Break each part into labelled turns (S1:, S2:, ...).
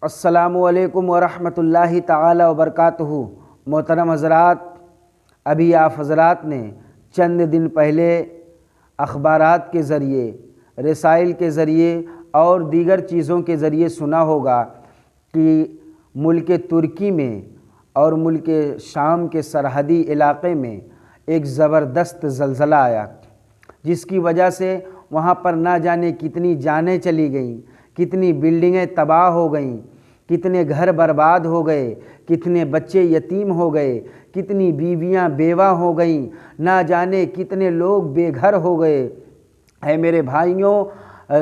S1: السلام علیکم ورحمۃ اللہ تعالی وبرکاتہ۔ محترم حضرات، ابھی آپ حضرات نے چند دن پہلے اخبارات کے ذریعے، رسائل کے ذریعے اور دیگر چیزوں کے ذریعے سنا ہوگا کہ ملک ترکی میں اور ملک شام کے سرحدی علاقے میں ایک زبردست زلزلہ آیا، جس کی وجہ سے وہاں پر نہ جانے کتنی جانیں چلی گئیں، کتنی بلڈنگیں تباہ ہو گئیں، کتنے گھر برباد ہو گئے، کتنے بچے یتیم ہو گئے، کتنی بیویاں بیوہ ہو گئیں، نہ جانے کتنے لوگ بے گھر ہو گئے۔ اے میرے بھائیوں،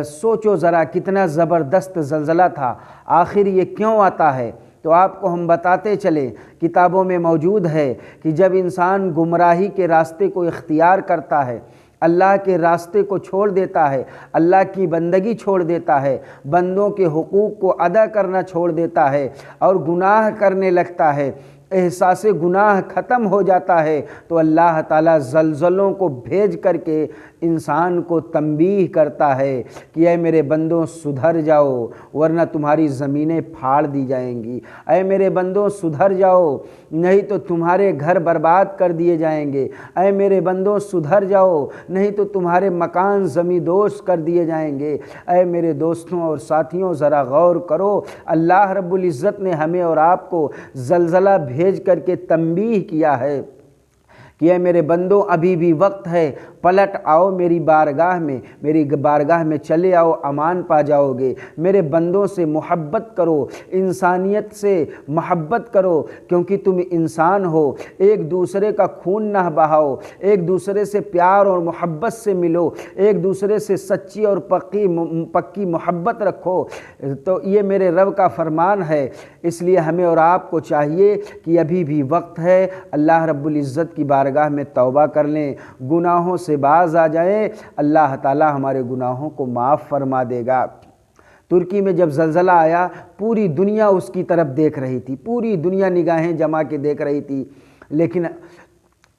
S1: سوچو ذرا کتنا زبردست زلزلہ تھا۔ آخر یہ کیوں آتا ہے؟ تو آپ کو ہم بتاتے چلیں، کتابوں میں موجود ہے کہ جب انسان گمراہی کے راستے کو اختیار کرتا ہے، اللہ کے راستے کو چھوڑ دیتا ہے، اللہ کی بندگی چھوڑ دیتا ہے، بندوں کے حقوق کو ادا کرنا چھوڑ دیتا ہے اور گناہ کرنے لگتا ہے، احساس گناہ ختم ہو جاتا ہے، تو اللہ تعالیٰ زلزلوں کو بھیج کر کے انسان کو تنبیہ کرتا ہے کہ اے میرے بندوں سدھر جاؤ ورنہ تمہاری زمینیں پھاڑ دی جائیں گی، اے میرے بندوں سدھر جاؤ نہیں تو تمہارے گھر برباد کر دیے جائیں گے، اے میرے بندوں سدھر جاؤ نہیں تو تمہارے مکان زمیندوز کر دیے جائیں گے۔ اے میرے دوستوں اور ساتھیوں، ذرا غور کرو، اللہ رب العزت نے ہمیں اور آپ کو زلزلہ بھیج کر کے تنبیہ کیا ہے کہ اے میرے بندوں ابھی بھی وقت ہے، پلٹ آؤ میری بارگاہ میں چلے آؤ، امان پا جاؤ گے۔ میرے بندوں سے محبت کرو، انسانیت سے محبت کرو، کیونکہ تم انسان ہو۔ ایک دوسرے کا خون نہ بہاؤ، ایک دوسرے سے پیار اور محبت سے ملو، ایک دوسرے سے سچی اور پکی محبت رکھو۔ تو یہ میرے رب کا فرمان ہے، اس لیے ہمیں اور آپ کو چاہیے کہ ابھی بھی وقت ہے، اللہ رب العزت کی بارگاہ میں توبہ کر لیں، گناہوں سے باز آ جائیں، اللہ تعالی ہمارے گناہوں کو معاف فرما دے گا۔ ترکی میں جب زلزلہ آیا، پوری دنیا اس کی طرف دیکھ رہی تھی، پوری دنیا نگاہیں جما کے دیکھ رہی تھی، لیکن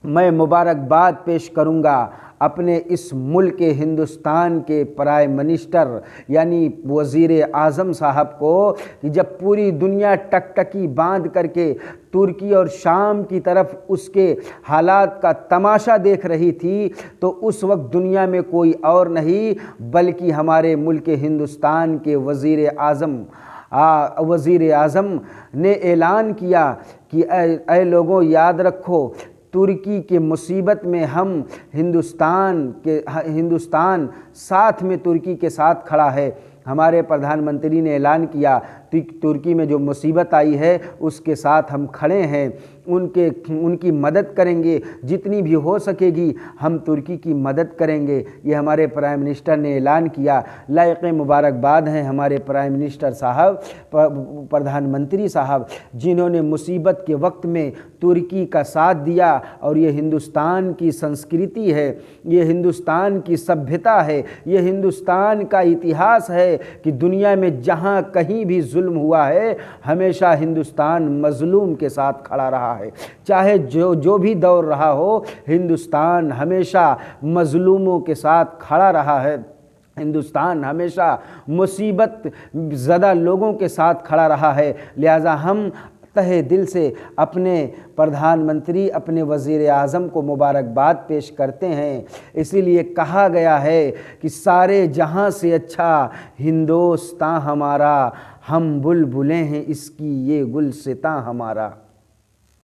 S1: میں مبارکباد پیش کروں گا اپنے اس ملک ہندوستان کے پرائم منسٹر یعنی وزیر اعظم صاحب کو کہ جب پوری دنیا ٹکٹکی باندھ کر کے ترکی اور شام کی طرف اس کے حالات کا تماشا دیکھ رہی تھی، تو اس وقت دنیا میں کوئی اور نہیں بلکہ ہمارے ملک ہندوستان کے وزیر اعظم نے اعلان کیا کہ اے لوگوں یاد رکھو، ترکی کے مصیبت میں ہم ہندوستان ساتھ میں ترکی کے ساتھ کھڑا ہے۔ ہمارے پردھان منتری نے اعلان کیا ترکی میں جو مصیبت آئی ہے اس کے ساتھ ہم کھڑے ہیں، ان کی مدد کریں گے، جتنی بھی ہو سکے گی ہم ترکی کی مدد کریں گے۔ یہ ہمارے پرائم منسٹر نے اعلان کیا۔ لائق مبارکباد ہیں ہمارے پرائم منسٹر صاحب، پردھان منتری صاحب، جنہوں نے مصیبت کے وقت میں ترکی کا ساتھ دیا، اور یہ ہندوستان کی سنسکرتی ہے، یہ ہندوستان کی سبھیتا ہے، یہ ہندوستان کا اتہاس ہے کہ دنیا میں جہاں کہیں بھی ظلم ہوا ہے ہمیشہ ہندوستان مظلوم کے ساتھ کھڑا رہا ہے، چاہے جو بھی دور رہا ہو، ہندوستان ہمیشہ مظلوموں کے ساتھ کھڑا رہا ہے، ہندوستان ہمیشہ مصیبت زدہ لوگوں کے ساتھ کھڑا رہا ہے۔ لہٰذا ہم تہہ دل سے اپنے پردھان منتری، اپنے وزیر اعظم کو مبارکباد پیش کرتے ہیں۔ اسی لیے کہا گیا ہے کہ سارے جہاں سے اچھا ہندوستاں ہمارا، ہم بلبلیں ہیں اس کی یہ گلستاں ہمارا۔